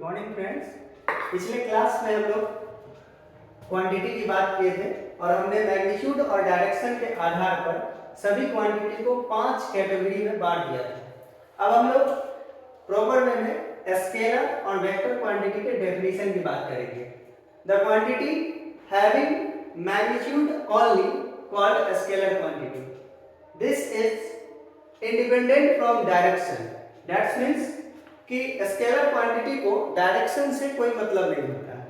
Morning friends. पिछले class में हम लोग क्वांटिटी की बात किए थे और हमने मैग्नीट्यूड और डायरेक्शन के आधार पर सभी क्वांटिटी को 5 कैटेगरी में बांट दिया था। अब हम लोग प्रॉपर वे में स्केलर और वेक्टर क्वांटिटी के डेफिनेशन की बात करेंगे। The quantity having magnitude only called scalar quantity. This is independent from direction. That means कि स्केलर क्वांटिटी को डायरेक्शन से कोई मतलब नहीं होता है।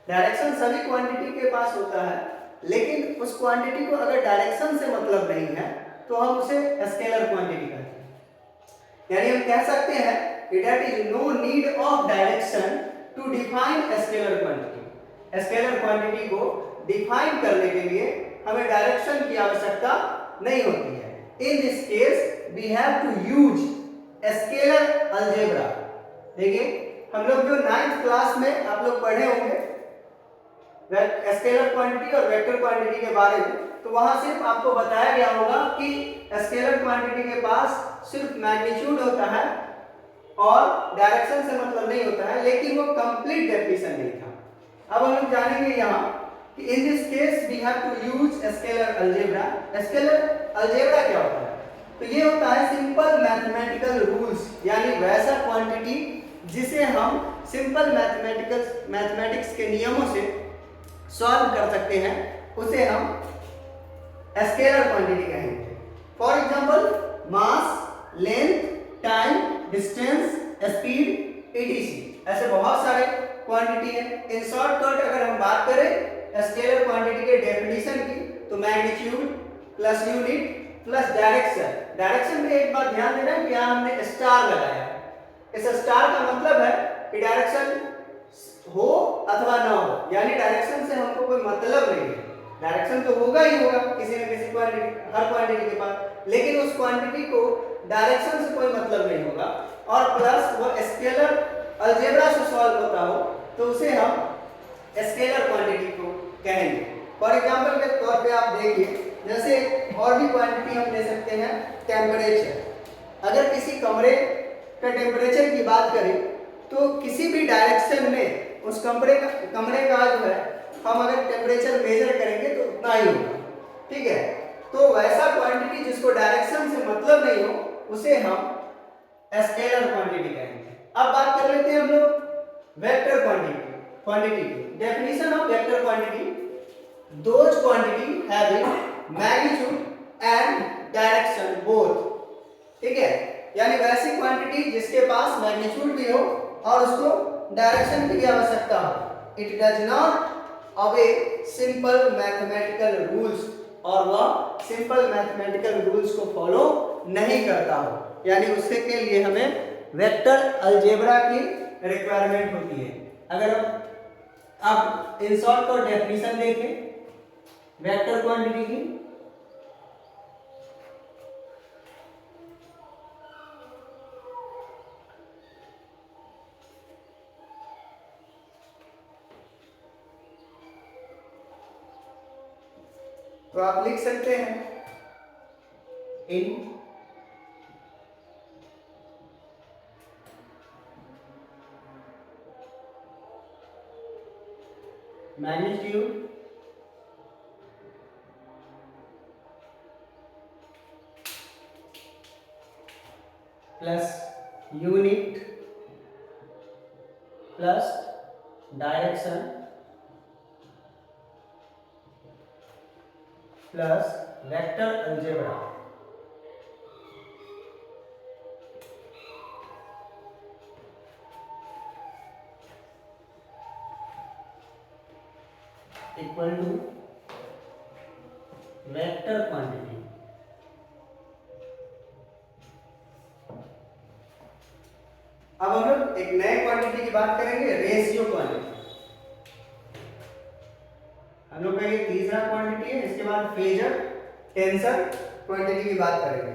डायरेक्शन सभी क्वांटिटी के पास होता है, लेकिन उस क्वांटिटी को अगर डायरेक्शन से मतलब नहीं है तो हम उसे स्केलर क्वांटिटी कहते हैं। यानी हम कह सकते हैं कि that is no need of direction to define scalar quantity. Scalar quantity को डिफाइन करने के लिए हमें डायरेक्शन की आवश्यकता नहीं होती है। In this case we have to use scalar algebra. देखिए, हम लोग जो 9th क्लास में आप लोग पढ़े होंगे स्केलर क्वांटिटी और वेक्टर क्वांटिटी के बारे में, तो वहां सिर्फ आपको बताया गया होगा कि स्केलर क्वांटिटी के पास सिर्फ मैग्नीट्यूड होता है और डायरेक्शन से मतलब नहीं होता है, लेकिन वो कंप्लीट डेफिनेशन नहीं था। अब हम लोग जानेंगे यहाँ कि in this case we have to use scalar algebra. Scalar algebra क्या होता है? तो ये होता है सिंपल मैथमेटिकल रूल्स, यानी वैसा क्वांटिटी जिसे हम सिंपल मैथमेटिक्स के नियमों से सॉल्व कर सकते हैं, उसे हम स्केलर क्वांटिटी कहेंगे। For example mass, length, time, distance, speed, etc। ऐसे बहुत सारे क्वांटिटी है। इन शॉर्टकट अगर हम बात करें स्केलर क्वांटिटी के डेफिनेशन की, तो magnitude plus unit plus direction. Direction में एक बात ध्यान देना कि यहाँ हमने स्टार लगाया है। इस स्टार का मतलब है कि डायरेक्शन हो अथवा ना हो, यानी डायरेक्शन से हमको कोई मतलब नहीं है। डायरेक्शन तो होगा ही होगा किसी न किसी क्वांटिटी, हर क्वांटिटी के पास, लेकिन उस क्वांटिटी को डायरेक्शन से कोई मतलब नहीं होगा और प्लस वो स्केलर अलजेब्रा से सॉल्व होता हो तो उसे हम स्केलर क्वांटिटी को कहेंगे। फॉर एग्जांपल के तौर पे आप देखिए, जैसे और भी क्वांटिटी हम ले सकते हैं टेम्परेचर। अगर किसी कमरे का टेम्परेचर की बात करें तो किसी भी डायरेक्शन में उस कमरे का जो है हम अगर टेम्परेचर मेजर करेंगे तो उतना ही होगा, ठीक है। तो वैसा क्वांटिटी जिसको डायरेक्शन से मतलब नहीं हो उसे हम स्केलर क्वांटिटी कहेंगे। अब बात कर लेते हैं हम लोग वेक्टर क्वांटिटी की। Definition of vector quantity: those quantity having magnitude and direction both, ठीक है। यानी वैसी क्वांटिटी जिसके पास मैग्नीट्यूड भी हो और उसको डायरेक्शन की भी आवश्यकता हो। It does not obey simple mathematical rules, और वह सिंपल मैथमेटिकल रूल्स को फॉलो नहीं करता हो, यानी उसके के लिए हमें वेक्टर अलजेब्रा की रिक्वायरमेंट होती है। अगर आप इन शॉर्ट को डेफिनेशन देखें वेक्टर क्वांटिटी की, तो आप लिख सकते हैं in magnitude plus unit plus direction plus vector algebra equal to vector quantity. अब हम लोग एक नए क्वांटिटी की बात करेंगे, रेशियो क्वांटिटी। हम लोग का ये तीसरा क्वांटिटी है। इसके बाद फेजर, टेंसर क्वांटिटी की बात करेंगे।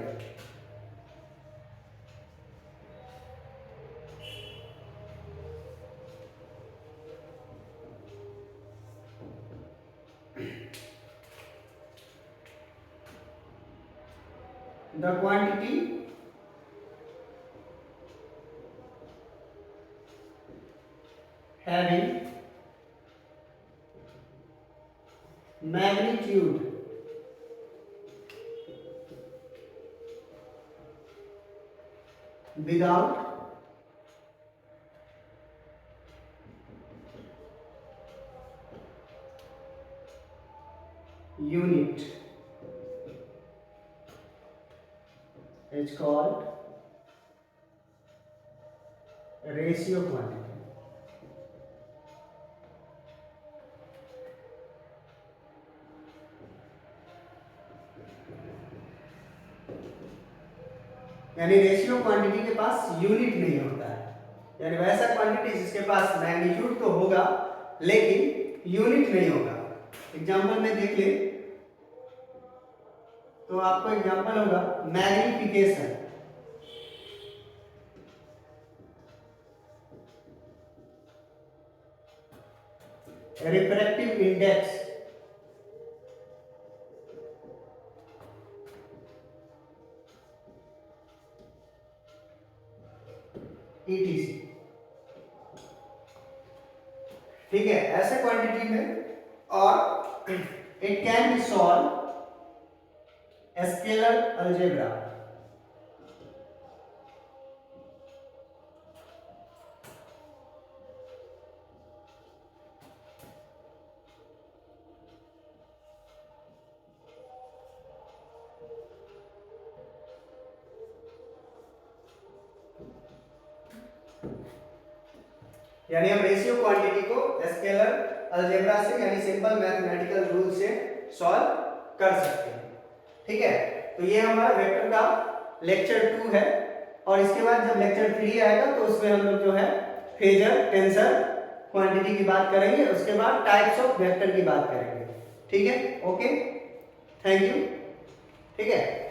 The quantity having magnitude without unit is called ratio quantity. यानी रेशियो क्वांटिटी के पास यूनिट नहीं होता है, यानी वैसा क्वांटिटी जिसके पास मैग्नीट्यूड तो होगा लेकिन यूनिट नहीं होगा। एग्जांपल में देख ले तो आपको एग्जांपल होगा मैग्निफिकेशन, रिफ्रैक्टिव इंडेक्स, ETC। ठीक है, ऐसे क्वांटिटी में, और it can be solve scalar algebra. यानी हम रेशियो क्वांटिटी को स्केलर अलजेब्रा से यानी सिंपल मैथमेटिकल रूल से सॉल्व कर सकते हैं। ठीक है, तो ये हमारा वेक्टर का लेक्चर 2 है, और इसके बाद जब लेक्चर 3 आएगा तो उसमें हम लोग जो है फेजर, टेंसर, क्वांटिटी की बात करेंगे, उसके बाद टाइप्स ऑफ वेक्टर की बात करेंगे। ठीक है, ओके, थैंक यू। ठीक है।